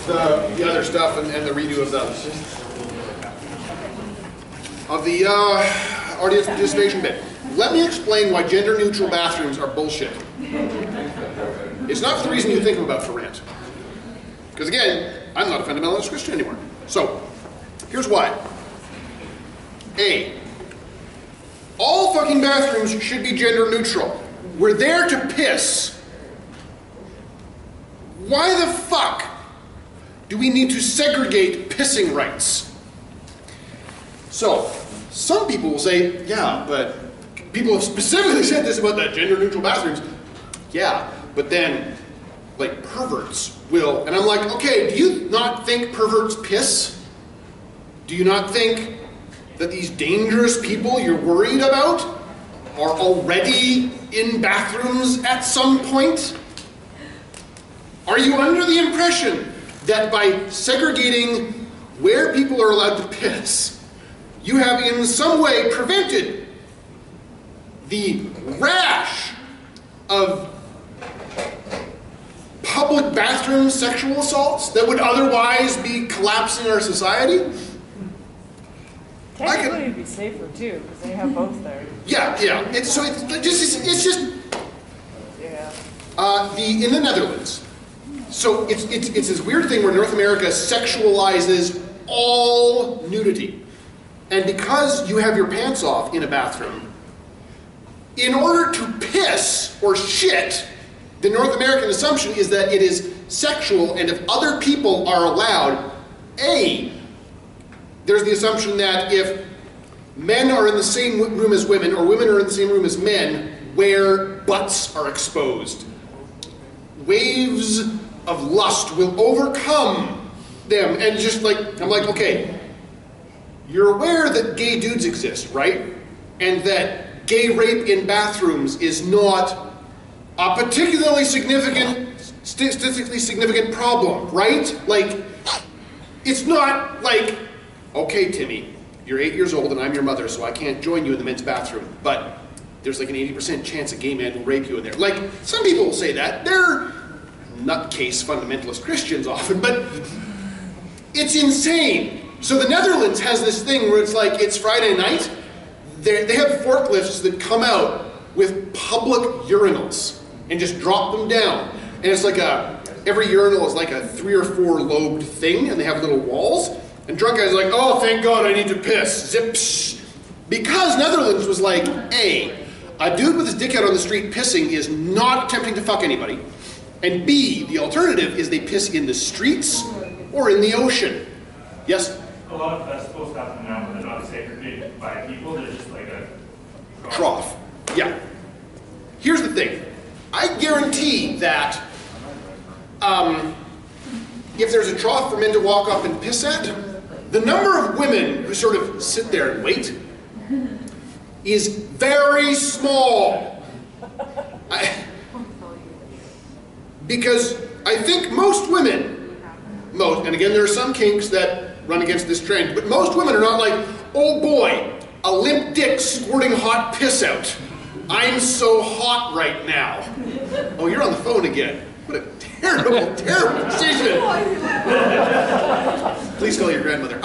the other stuff and the redo of the audience participation bit. Let me explain why gender-neutral bathrooms are bullshit. It's not for the reason you think I'm about to rant. Because again, I'm not a fundamentalist Christian anymore. So, here's why. A, all fucking bathrooms should be gender-neutral. We're there to piss. Why the fuck do we need to segregate pissing rights? So, some people will say, yeah, but people have specifically said this about that gender-neutral bathrooms. Yeah, but then, like, perverts will, and I'm like, okay, do you not think perverts piss? Do you not think that these dangerous people you're worried about are already in bathrooms at some point? Are you under the impression that by segregating where people are allowed to piss, you have in some way prevented the rash of public bathroom sexual assaults that would otherwise be collapsing our society? Technically, it'd be safer too, because they have both there. Yeah. It's just. Yeah. In the Netherlands, so it's this weird thing where North America sexualizes all nudity, and because you have your pants off in a bathroom, in order to piss or shit, the North American assumption is that it is sexual, and if other people are allowed, there's the assumption that if men are in the same room as women, or women are in the same room as men, where butts are exposed, waves of lust will overcome them, and just like, I'm like, okay, you're aware that gay dudes exist, right? And that gay rape in bathrooms is not a particularly statistically significant problem, right? Like, it's not like, okay, Timmy, you're 8 years old and I'm your mother, so I can't join you in the men's bathroom, but there's like an 80% chance a gay man will rape you in there. Like, some people will say that. They're nutcase fundamentalist Christians often, but it's insane. So the Netherlands has this thing where it's like, it's Friday night, they have forklifts that come out with public urinals and just drop them down. And it's like every urinal is like a 3 or 4 lobed thing, and they have little walls. And drunk guys are like, oh, thank God, I need to piss. Zip, psh. Because Netherlands was like, A, a dude with his dick out on the street pissing is not attempting to fuck anybody. And B, the alternative is they piss in the streets or in the ocean. Yes? A lot of festivals happen now, but they're not segregated by people, they're just like a trough. Yeah. Here's the thing. I guarantee that if there's a trough for men to walk up and piss at, the number of women who sort of sit there and wait is very small. Because I think most women, and again there are some kinks that run against this trend, but most women are not like, oh boy, a limp dick squirting hot piss out. I'm so hot right now. Oh, you're on the phone again. What a terrible, terrible decision. Please call your grandmother.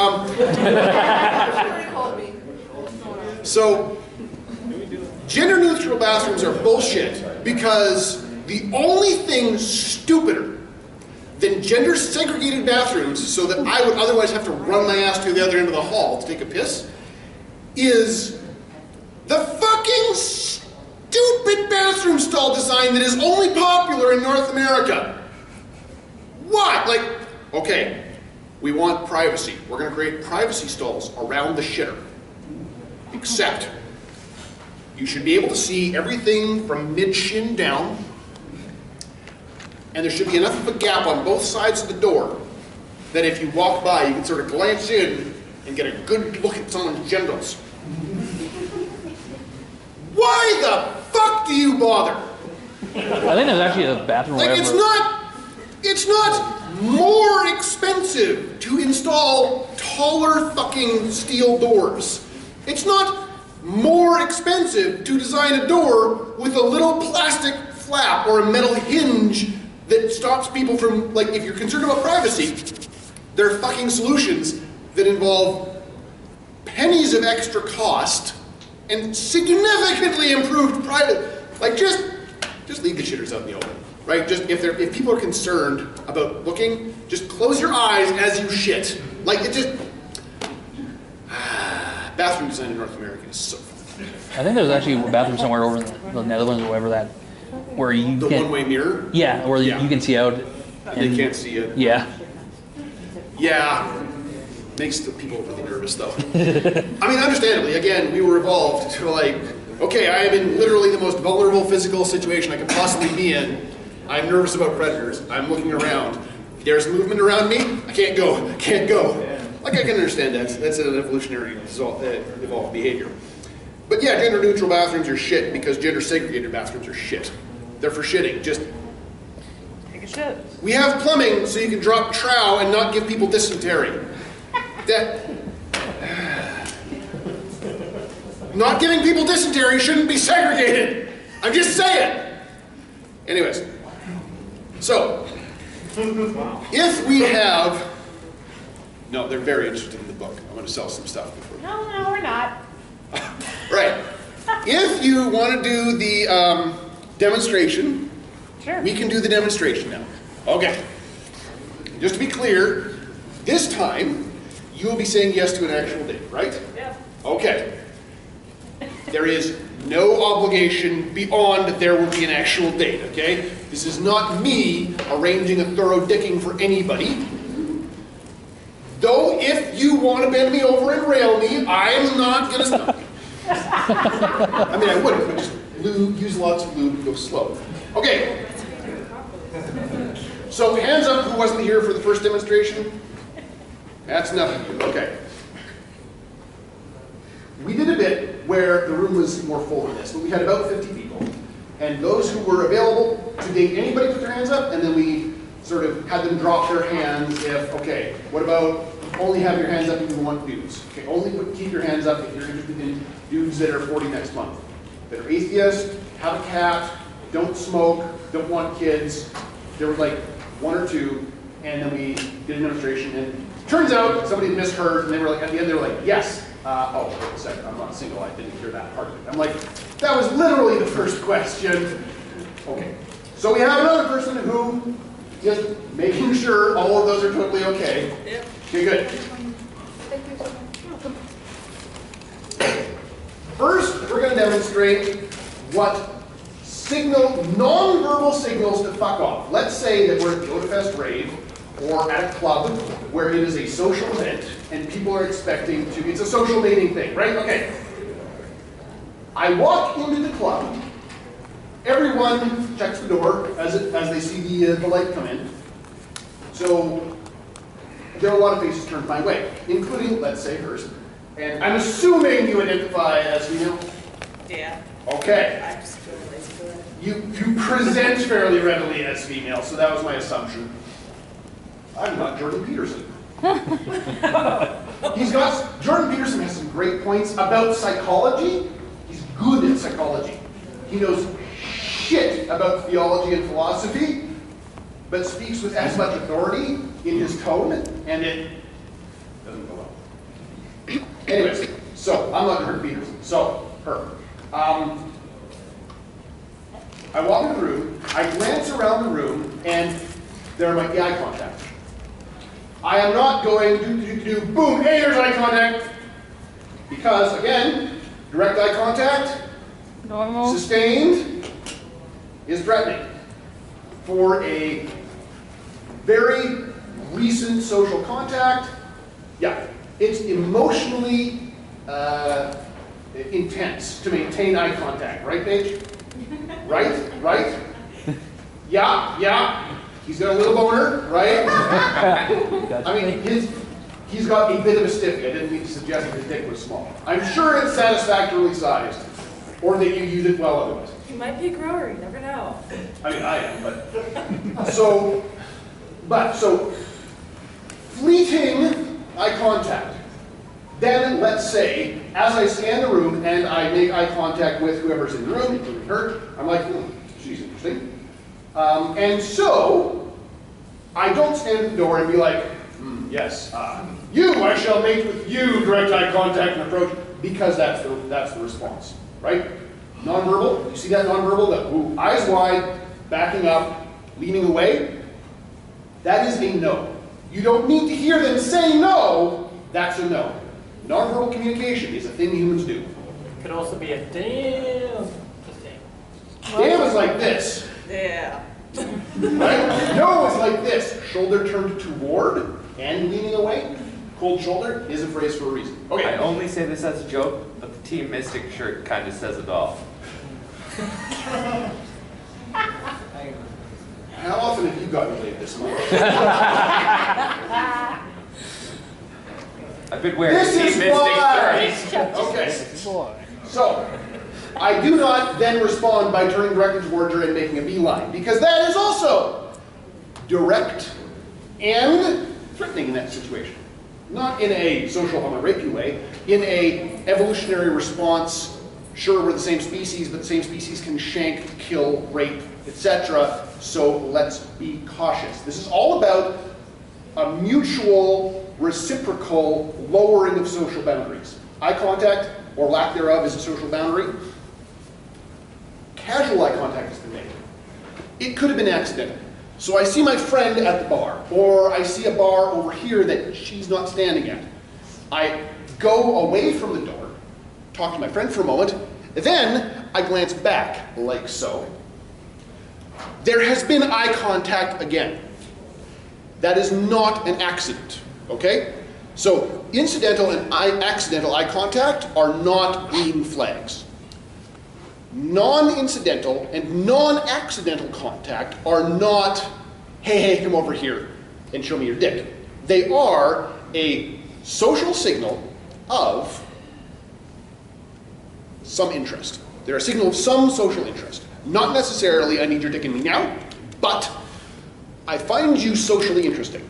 So, gender-neutral bathrooms are bullshit because the only thing stupider than gender-segregated bathrooms, so that I would otherwise have to run my ass to the other end of the hall to take a piss, is the fucking stupid bathroom stall design that is only popular in North America. Why? Like, okay, we want privacy. We're going to create privacy stalls around the shitter. Except, you should be able to see everything from mid-shin down, and there should be enough of a gap on both sides of the door that if you walk by, you can sort of glance in and get a good look at someone's genitals. Why the fuck do you bother? I think there's actually a bathroom. Like, it's not more expensive to install taller fucking steel doors. It's not more expensive to design a door with a little plastic flap or a metal hinge that stops people from, like, if you're concerned about privacy, there are fucking solutions that involve pennies of extra cost and significantly improved private. Like, just leave the shitters out in the open, right? Just if people are concerned about looking, just close your eyes as you shit. Like, it just bathroom design in North America is so fun. I think there's actually a bathroom somewhere over in the Netherlands or whatever that, where you The can, one-way mirror. yeah, where Yeah. you can see out. They can't see it. Yeah. Yeah. Makes the people really nervous, though. I mean, understandably, again, we were evolved to like, okay, I am in literally the most vulnerable physical situation I could possibly be in. I'm nervous about predators. I'm looking around. There's movement around me. I can't go. Can't go. Like, I can understand that. That's an evolutionary evolved behavior. But yeah, gender-neutral bathrooms are shit because gender-segregated bathrooms are shit. They're for shitting. Just Take a shit. we have plumbing so you can drop trow and not give people dysentery. That not giving people dysentery shouldn't be segregated. I'm just saying. Anyways, so if we have, no, they're very interested in the book. I'm going to sell some stuff before. No, we're not. Right. If you want to do the demonstration, Sure. we can do the demonstration now. Okay. Just to be clear, this time you will be saying yes to an actual date, right? Yeah. Okay. There is no obligation beyond there will be an actual date, okay? This is not me arranging a thorough dicking for anybody. Though if you want to bend me over and rail me, I'm not going to stop you. I mean, I wouldn't, but just use lots of lube and go slow. Okay. So hands up who wasn't here for the first demonstration. That's enough of you. Okay. We did a bit where the room was more full than this, but we had about 50 people. And those who were available to date anybody put their hands up, and then we sort of had them drop their hands if, okay, what about only have your hands up if you want dudes? Okay, keep your hands up if you're interested in dudes that are 40 next month. That are atheists, have a cat, don't smoke, don't want kids. There were like one or two, and then we did a demonstration, and turns out somebody misheard, and they were like, at the end they were like, yes. Oh, wait a second, I'm not single, I didn't hear that part of it. I'm like, that was literally the first question. Okay, so we have another person who, just making sure all of those are totally okay. Yep. Okay, good. First, we're going to demonstrate what non-verbal signals to fuck off. Let's say that we're at the Otafest rave, or at a club where it is a social event and people are expecting to, it's a social dating thing, right? Okay. I walk into the club, everyone checks the door as they see the light come in. So there are a lot of faces turned my way, including, let's say, hers. And I'm assuming you identify as female? Yeah. Okay. I'm just totally for it. You present fairly readily as female, so that was my assumption. I'm not Jordan Peterson. Jordan Peterson has some great points about psychology. He's good at psychology. He knows shit about theology and philosophy, but speaks with as much authority in his tone, and it doesn't go well. Anyways, so I'm not Jordan Peterson, so her. I walk in the room, I glance around the room, and there might be eye contact. I am not going to boom, hey, there's eye contact. Because, again, direct eye contact, Normal. sustained, is threatening. For a very recent social contact, yeah, it's emotionally intense to maintain eye contact, right, Paige? Right? Yeah. He's got a little boner, right? I mean, he's got a bit of a stiffy. I didn't mean to suggest that his dick was small. I'm sure it's satisfactorily sized, or that you use it well otherwise. You might be a grower, you never know. I mean, I am, but so fleeting eye contact. Then, let's say, as I scan the room and I make eye contact with whoever's in the room, including her, I'm like, she's interesting. And so, I don't stand at the door and be like, yes, you, I shall mate with you, direct eye contact and approach, because that's the response, right? Nonverbal, you see that nonverbal? The eyes wide, backing up, leaning away. That is a no. You don't need to hear them say no, that's a no. Nonverbal communication is a thing humans do. Could also be a damn. Just damn. Damn is like this. Yeah. Right? No is like this. Shoulder turned toward and leaning away. Cold shoulder is a phrase for a reason. I Okay. only say this as a joke, but the Team Mystic shirt kind of says it all. How often have you gotten laid this month? I've been wearing This Team is Mystic why. shirts. Okay. So, I do not then respond by turning directly towards her and making a beeline, because that is also direct and threatening in that situation. Not in a social I'm gonna rape you way, in a evolutionary response, sure we're the same species, but the same species can shank, kill, rape, etc. So let's be cautious. This is all about a mutual, reciprocal lowering of social boundaries. Eye contact, or lack thereof, is a social boundary. Casual eye contact has been made. It could have been accidental. So I see my friend at the bar, or I see a bar over here that she's not standing at. I go away from the door, talk to my friend for a moment, then I glance back, like so. There has been eye contact again. That is not an accident, okay? So incidental and accidental eye contact are not green flags. Non-incidental and non-accidental contact are not, hey, come over here and show me your dick. They are a social signal of some interest. They're a signal of some social interest. Not necessarily, I need your dick in me now, but I find you socially interesting.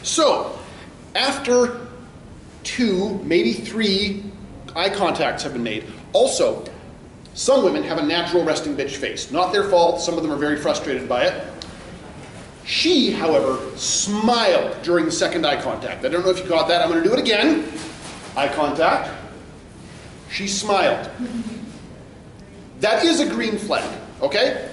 So, after 2, maybe 3 eye contacts have been made, also, some women have a natural resting bitch face. Not their fault, some of them are very frustrated by it. She, however, smiled during the second eye contact. I don't know if you caught that, I'm gonna do it again. Eye contact. She smiled. That is a green flag, okay?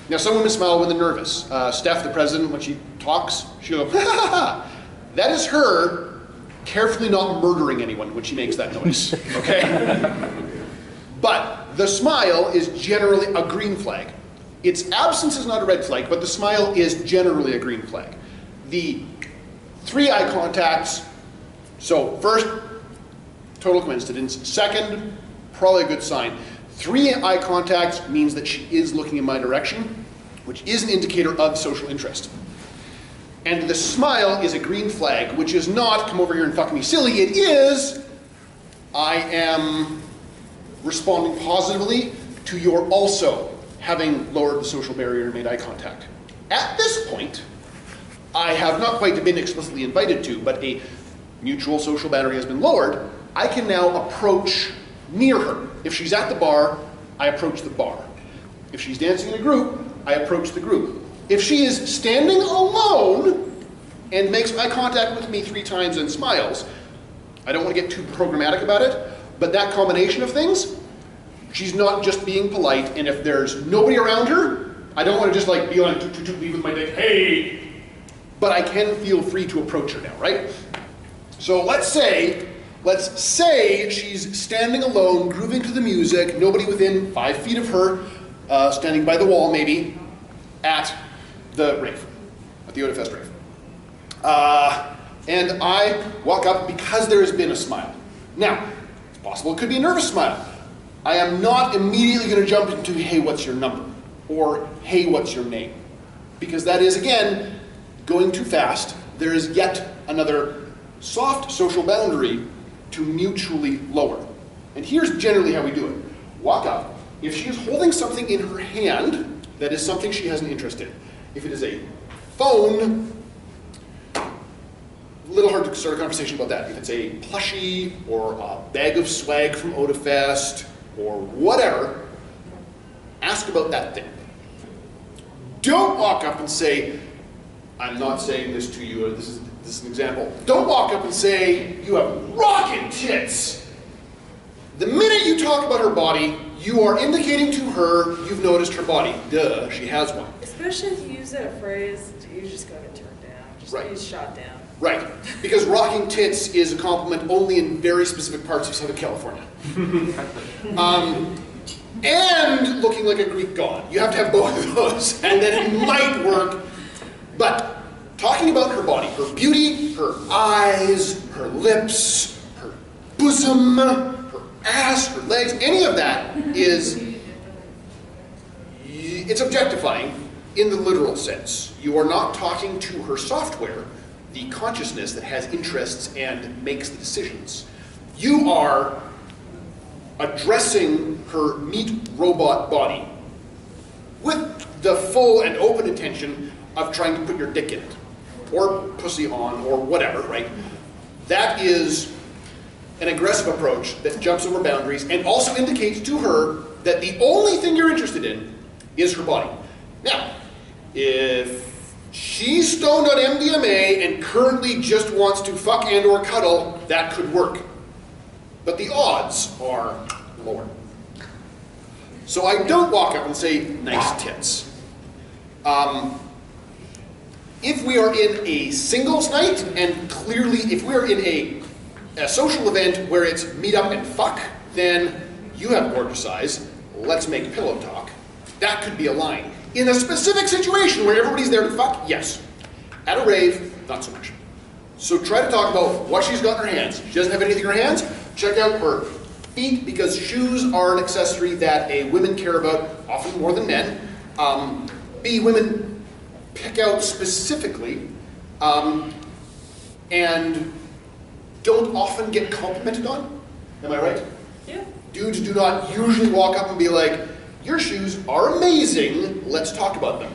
Now some women smile when they're nervous. Steph, the president, when she talks, she'll go, ha ha ha. That is her carefully not murdering anyone when she makes that noise, okay? But the smile is generally a green flag. Its absence is not a red flag, but the smile is generally a green flag. The 3 eye contacts, so first, total coincidence. Second, probably a good sign. 3 eye contacts means that she is looking in my direction, which is an indicator of social interest. And the smile is a green flag, which is not, come over here and fuck me silly. It is, I am responding positively to your also having lowered the social barrier and made eye contact. At this point, I have not quite been explicitly invited to, but a mutual social boundary has been lowered. I can now approach near her. If she's at the bar, I approach the bar. If she's dancing in a group, I approach the group. If she is standing alone and makes eye contact with me 3 times and smiles, I don't want to get too programmatic about it, but that combination of things, she's not just being polite, and if there's nobody around her, I don't want to just like be on leave with my dick, hey, but I can feel free to approach her now, right? So let's say she's standing alone, grooving to the music, nobody within 5 feet of her, standing by the wall maybe, at the rave, at the Otafest rave. And I walk up because there has been a smile. Now, it's possible it could be a nervous smile. I am not immediately going to jump into, hey, what's your number? Or, hey, what's your name? Because that is, again, going too fast. There is yet another soft social boundary to mutually lower. And here's generally how we do it. Walk up. If she is holding something in her hand, that is something she has an interest in. If it is a phone, a little hard to start a conversation about that. If it's a plushie or a bag of swag from Otafest or whatever, ask about that thing. Don't walk up and say, I'm not saying this to you, this is an example. Don't walk up and say, you have rockin' tits. The minute you talk about her body, you are indicating to her you've noticed her body. Duh, she has one. Especially if you use that phrase, you're just going to turn down. Just Right. use shot down. Right, because rocking tits is a compliment only in very specific parts of Southern California. And looking like a Greek god. You have to have both of those, and then it might work. But talking about her body, her beauty, her eyes, her lips, her bosom, her ass, her legs, any of that it's objectifying in the literal sense. You are not talking to her software, the consciousness that has interests and makes the decisions. You are addressing her meat robot body with the full and open intention of trying to put your dick in it, or pussy on, or whatever, right? That is an aggressive approach that jumps over boundaries and also indicates to her that the only thing you're interested in is her body. Now, if she's stoned on MDMA and currently just wants to fuck and or cuddle, that could work. But the odds are lower. So I don't walk up and say, nice tits. If we are in a singles night, and clearly if we're in a social event where it's meet up and fuck, then you have gorgeous eyes, let's make pillow talk. That could be a line. In a specific situation where everybody's there to fuck, yes. At a rave, not so much. So try to talk about what she's got in her hands. She doesn't have anything in her hands, check out her feet, because shoes are an accessory that women care about often more than men. Women pick out specifically and don't often get complimented on. Am I right? Yeah. Dudes do not usually walk up and be like, your shoes are amazing, let's talk about them.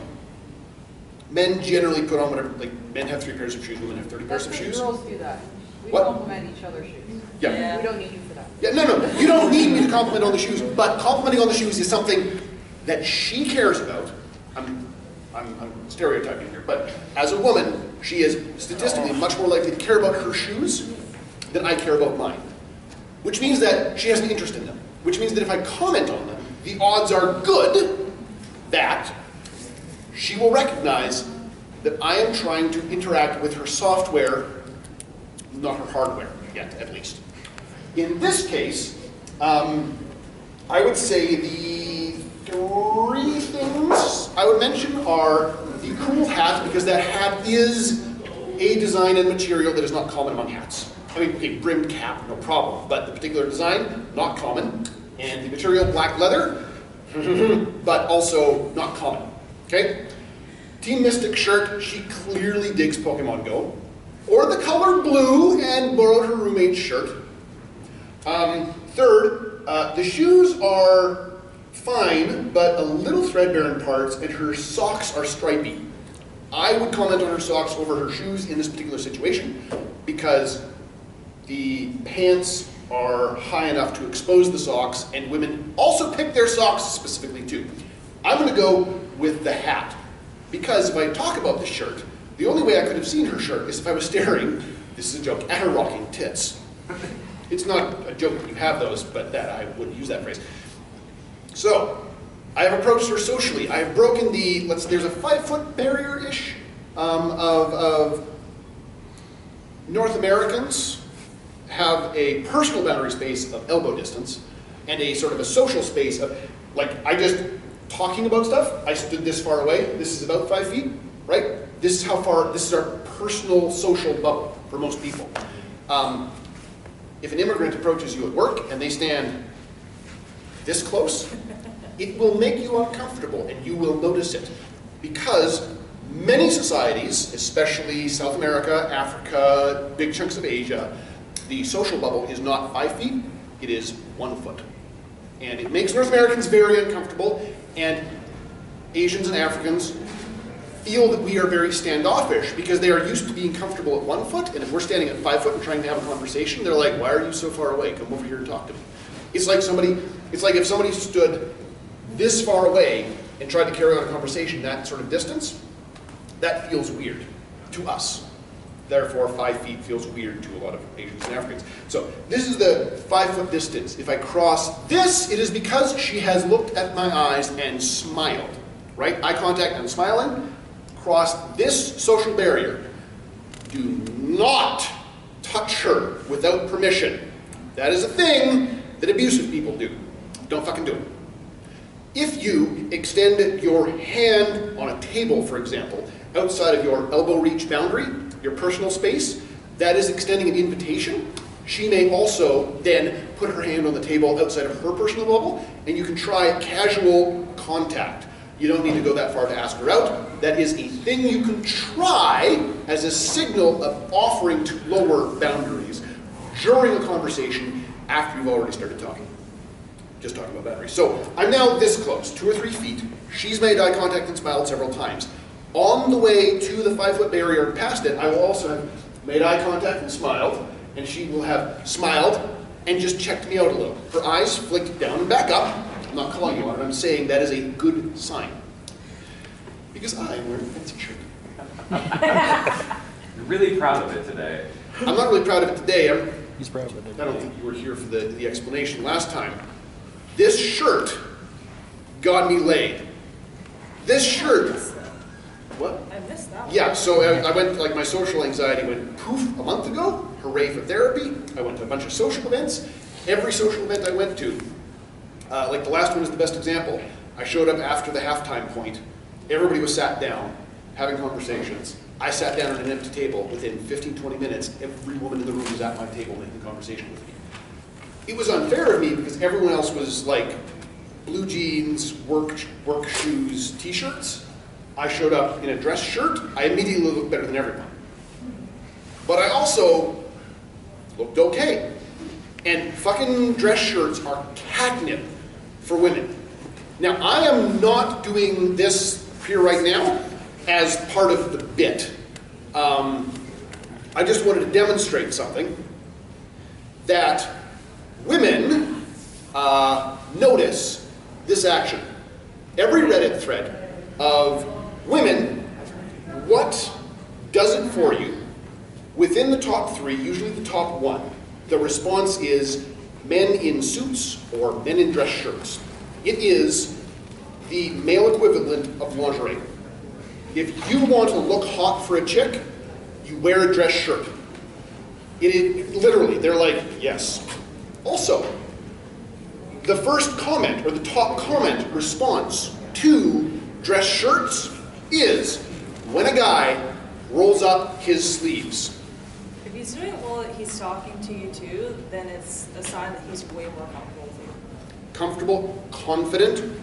Men generally put on whatever, like men have 3 pairs of shoes, women have 30 pairs of shoes. Girls do that. We What? compliment each other's shoes. Yeah. We don't need you for that. Yeah, no, you don't need me to compliment on the shoes, but complimenting on the shoes is something that she cares about. I'm stereotyping here, but as a woman, she is statistically much more likely to care about her shoes than I care about mine. Which means that she has an interest in them. Which means that if I comment on them, the odds are good that she will recognize that I am trying to interact with her software, not her hardware, yet at least. In this case, I would say the 3 things I would mention are the cool hat, because that hat is a design and material that is not common among hats. I mean, a brimmed cap, no problem, but the particular design, not common. And the material, black leather, but also not common, okay? Team Mystic shirt, she clearly digs Pokemon Go. Or the color blue and borrowed her roommate's shirt. Third, the shoes are fine, but a little threadbare in parts, and her socks are stripy. I would comment on her socks over her shoes in this particular situation, because the pants are high enough to expose the socks, and women also pick their socks specifically too. I'm going to go with the hat, because if I talk about the shirt, the only way I could have seen her shirt is if I was staring, this is a joke, at her rocking tits. It's not a joke that you have those, but that I wouldn't use that phrase. So, I have approached her socially. I have broken there's a 5-foot barrier-ish of North Americans have a personal boundary space of elbow distance and a sort of a social space of, like, talking about stuff, I stood this far away, this is about 5 feet, right? This is our personal social bubble for most people. If an immigrant approaches you at work and they stand this close, it will make you uncomfortable and you will notice it. Because many societies, especially South America, Africa, big chunks of Asia, the social bubble is not 5 feet, it is 1 foot. And it makes North Americans very uncomfortable, and Asians and Africans feel that we are very standoffish because they are used to being comfortable at 1 foot, and if we're standing at 5 foot and trying to have a conversation, they're like, why are you so far away? Come over here and talk to me. It's like if somebody stood this far away and tried to carry on a conversation that sort of distance, that feels weird to us. Therefore, 5 feet feels weird to a lot of Asians and Africans. So this is the 5 foot distance. If I cross this, it is because she has looked at my eyes and smiled, right? Eye contact and smiling. Cross this social barrier. Do not touch her without permission. That is a thing that abusive people do. Don't fucking do it. If you extend your hand on a table, for example, outside of your elbow reach boundary, your personal space, that is extending an invitation. She may also then put her hand on the table outside of her personal bubble, and you can try casual contact. You don't need to go that far to ask her out. That is a thing you can try as a signal of offering to lower boundaries during a conversation after you've already started talking. Just talking about boundaries. So I'm now this close, 2 or 3 feet. She's made eye contact and smiled several times. On the way to the 5 foot barrier past it, I will also have made eye contact and smiled, and she will have smiled and just checked me out a little. Her eyes flicked down and back up. I'm not calling you on it, I'm saying that is a good sign. Because I am wearing a fancy shirt. You're really proud of it today. I'm not really proud of it today. He's proud of it. I don't think you were here for the explanation last time. This shirt got me laid. This shirt. What? I missed that one. Yeah, so I went, like my social anxiety went poof a month ago. Hooray for therapy. I went to a bunch of social events. Every social event I went to, like the last one is the best example. I showed up after the halftime point. Everybody was sat down, having conversations. I sat down at an empty table. Within 15, 20 minutes, every woman in the room was at my table making conversation with me. It was unfair of me because everyone else was like blue jeans, work shoes, t-shirts. I showed up in a dress shirt. I immediately looked better than everyone. But I also looked okay. And fucking dress shirts are catnip for women. Now, I am not doing this here right now as part of the bit. I just wanted to demonstrate something that women notice this action. Every Reddit thread of women, what does it for you? Within the top 3, usually the top 1, the response is men in suits or men in dress shirts. It is the male equivalent of lingerie. If you want to look hot for a chick, you wear a dress shirt. It is literally, they're like, yes. Also, the first comment or the top comment response to dress shirts is when a guy rolls up his sleeves. If he's doing it while he's talking to you too, then it's a sign that he's way more comfortable with you. Comfortable, confident.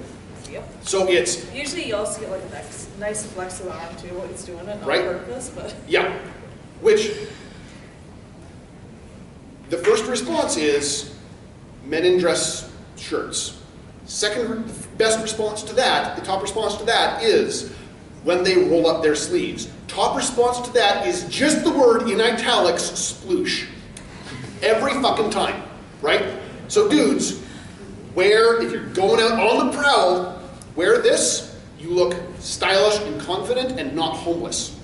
Yep. So it's, Usually you also get like a nice flex of the arm too while he's doing it, not Right. on purpose, but. yeah, which the first response is men in dress shirts. Second best response to that, the top response to that is when they roll up their sleeves. Top response to that is just the word in italics, sploosh. Every fucking time, right? So dudes, if you're going out on the prowl, wear this, you look stylish and confident and not homeless.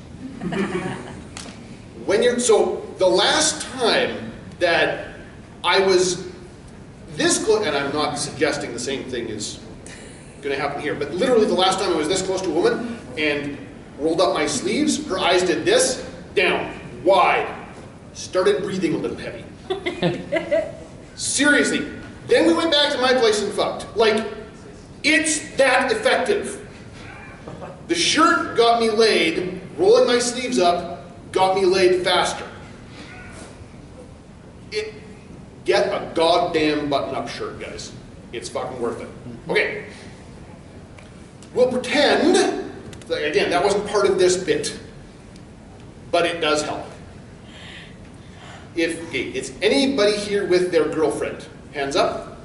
So the last time that I was this close, and I'm not suggesting the same thing is going to happen here, but literally the last time I was this close to a woman and rolled up my sleeves, her eyes did this, down, wide, started breathing a little heavy. Seriously. Then we went back to my place and fucked. Like, it's that effective. The shirt got me laid, rolling my sleeves up got me laid faster. Get a goddamn button-up shirt, guys. It's fucking worth it. Okay. We'll pretend, again, that wasn't part of this bit, but it does help. It's anybody here with their girlfriend. Hands up.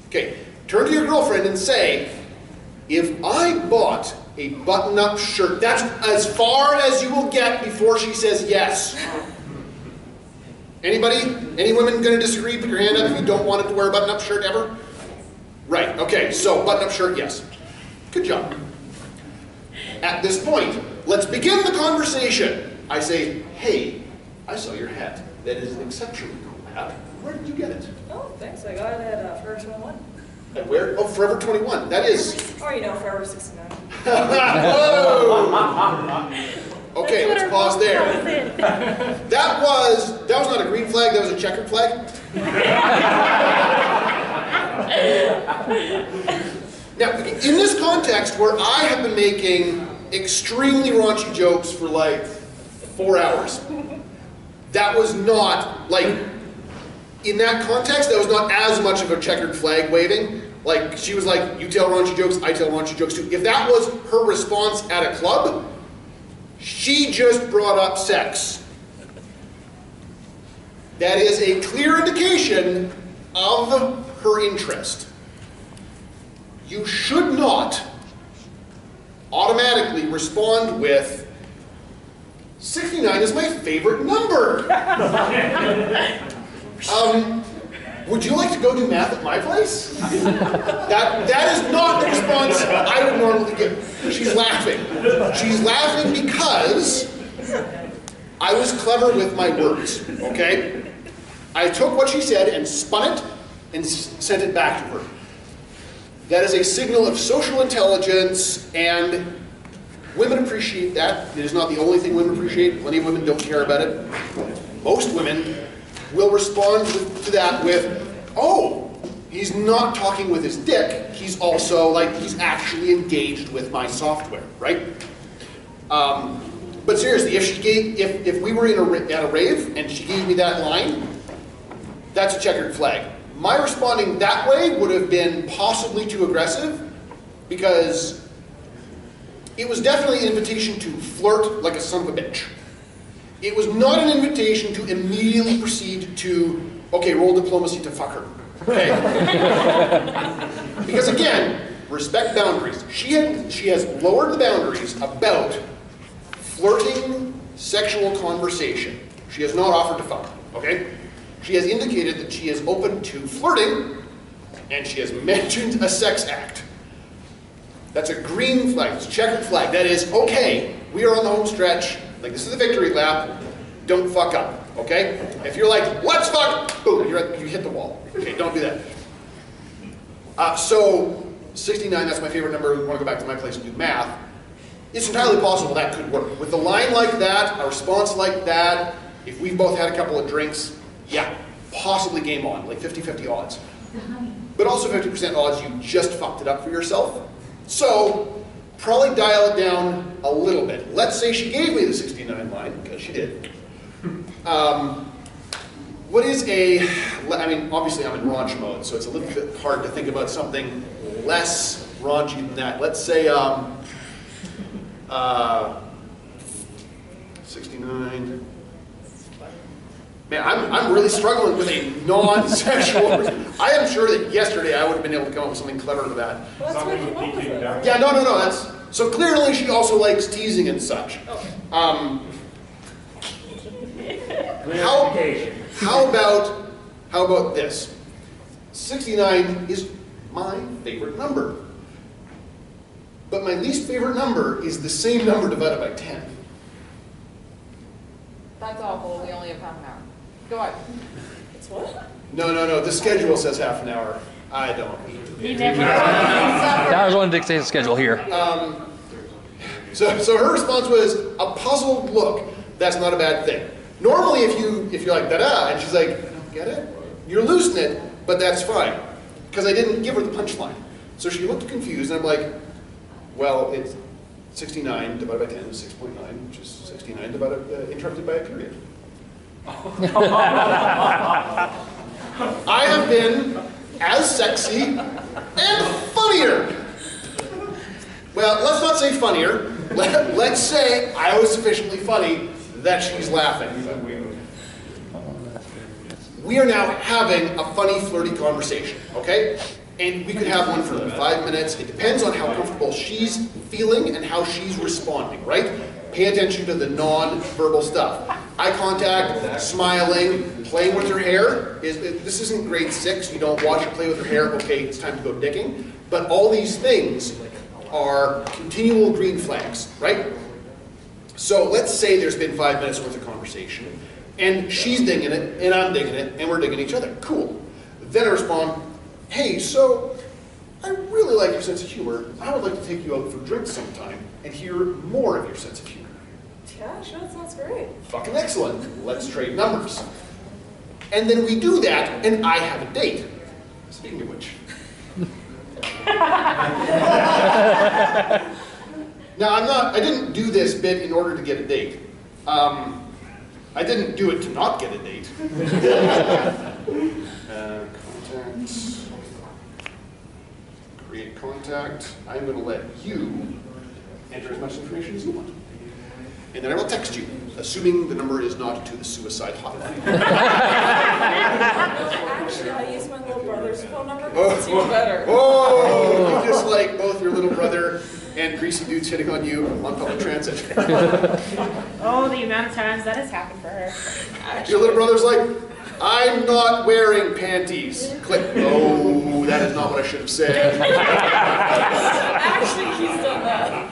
Okay. Turn to your girlfriend and say, if I bought a button-up shirt, that's as far as you will get before she says yes. Anybody? Any women going to disagree? Put your hand up if you don't want it to wear a button-up shirt ever. Right. Okay. So button-up shirt, yes. Good job. At this point, let's begin the conversation. I say, hey, I saw your hat. That is an exceptionally cool hat. Where did you get it? Oh, thanks. I got it at Forever 21. And where? Oh, Forever 21. That is... Or, Forever 69. Whoa! Okay, let's pause there. That was not a green flag, that was a checkered flag. Now, in this context where I have been making extremely raunchy jokes for like 4 hours, that was not, like, in that context, that was not as much of a checkered flag waving. Like, she was like, you tell raunchy jokes, I tell raunchy jokes too. If that was her response at a club, she just brought up sex. That is a clear indication of her interest. You should not automatically respond with, 69 is my favorite number. Would you like to go do math at my place? That is not the response I would normally give. She's laughing. She's laughing because I was clever with my words, okay? I took what she said and spun it and sent it back to her. That is a signal of social intelligence, and women appreciate that. It is not the only thing women appreciate. Plenty of women don't care about it. Most women will respond to that with, oh, he's not talking with his dick. He's also, like, he's actually engaged with my software, right? But seriously, if we were at a rave and she gave me that line, that's a checkered flag. My responding that way would have been possibly too aggressive, because it was definitely an invitation to flirt like a son of a bitch. It was not an invitation to immediately proceed to, okay, roll diplomacy to fuck her. Okay? Because again, respect boundaries. She has lowered the boundaries about flirting sexual conversation. She has not offered to fuck, okay? She has indicated that she is open to flirting, and she has mentioned a sex act. That's a green flag, it's a checkered flag. That is, okay, we are on the home stretch, like this is the victory lap, don't fuck up, okay? If you're like, let's fuck, boom, you hit the wall. Okay, don't do that. So, 69, that's my favorite number. We want to go back to my place and do math. It's entirely possible that could work. With a line like that, a response like that, if we've both had a couple of drinks, yeah, possibly game on, like 50-50 odds. But also 50% odds you just fucked it up for yourself. So, probably dial it down a little bit. Let's say she gave me the 69 line, because she did. What is obviously I'm in raunch mode, so it's a little bit hard to think about something less raunchy than that. Let's say, 69. Man, I'm really struggling with a non-sexual. I am sure that yesterday I would have been able to come up with something clever to that. Well, that's what you want with it. Yeah, no. That's so clearly she also likes teasing and such. Okay. How about this? 69 is my favorite number. But my least favorite number is the same number divided by 10. That's awful, we only have half an hour. Go on. It's what? No, the schedule says half an hour. I don't. That was one dictates the schedule here. So her response was a puzzled look. That's not a bad thing. Normally if you're like, da-da, and she's like, I don't get it, you're losing it, but that's fine. Because I didn't give her the punchline. So she looked confused, and I'm like, well, it's 69 divided by 10 is 6.9, which is 69 interrupted by a period. I have been as sexy and funnier. Well, let's not say funnier. Let's say I was sufficiently funny that she's laughing. We are now having a funny, flirty conversation, okay? And we could have one for 5 minutes. It depends on how comfortable she's feeling and how she's responding, right? Pay attention to the non-verbal stuff. Eye contact, smiling, playing with her hair. This isn't grade 6. You don't watch her play with her hair. Okay, it's time to go dicking. But all these things are continual green flags, right? So let's say there's been 5 minutes worth of conversation, and she's digging it, and I'm digging it, and we're digging each other. Cool. Then I respond, hey, so I really like your sense of humor. I would like to take you out for drinks sometime and hear more of your sense of humor. Yeah, sure, that sounds great. Fucking excellent. Let's trade numbers. And then we do that, and I have a date. Speaking of which. Now, I didn't do this bit in order to get a date. I didn't do it to not get a date. Contact. Create contact. I'm going to let you enter as much information as you want. And then I will text you, assuming the number is not to the suicide hotline. Actually, I use my little brother's phone number because it's even better. Oh, you just like both your little brother and greasy dudes hitting on you on public transit. Oh, the amount of times that has happened for her. Your little brother's like, I'm not wearing panties. Click. Oh, that is not what I should have said. Actually, he's done that.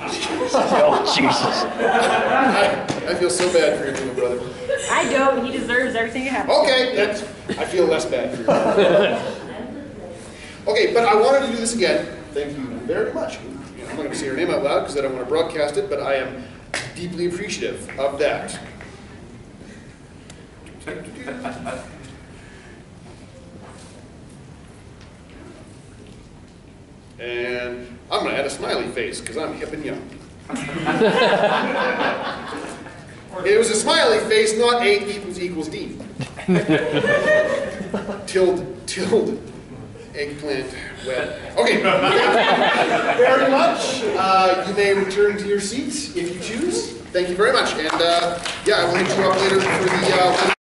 Oh, Jesus. I feel so bad for your little brother. I don't. He deserves everything that happens. Okay, I feel less bad for you. Okay, but I wanted to do this again. Thank you very much. I'm not going to say her name out loud because I don't want to broadcast it, but I am deeply appreciative of that. And I'm going to add a smiley face because I'm hip and young. It was a smiley face, not A == D. Tilde, eggplant, web. Okay, thank you very much. You may return to your seats if you choose. Thank you very much. And yeah, I will hit you up later for the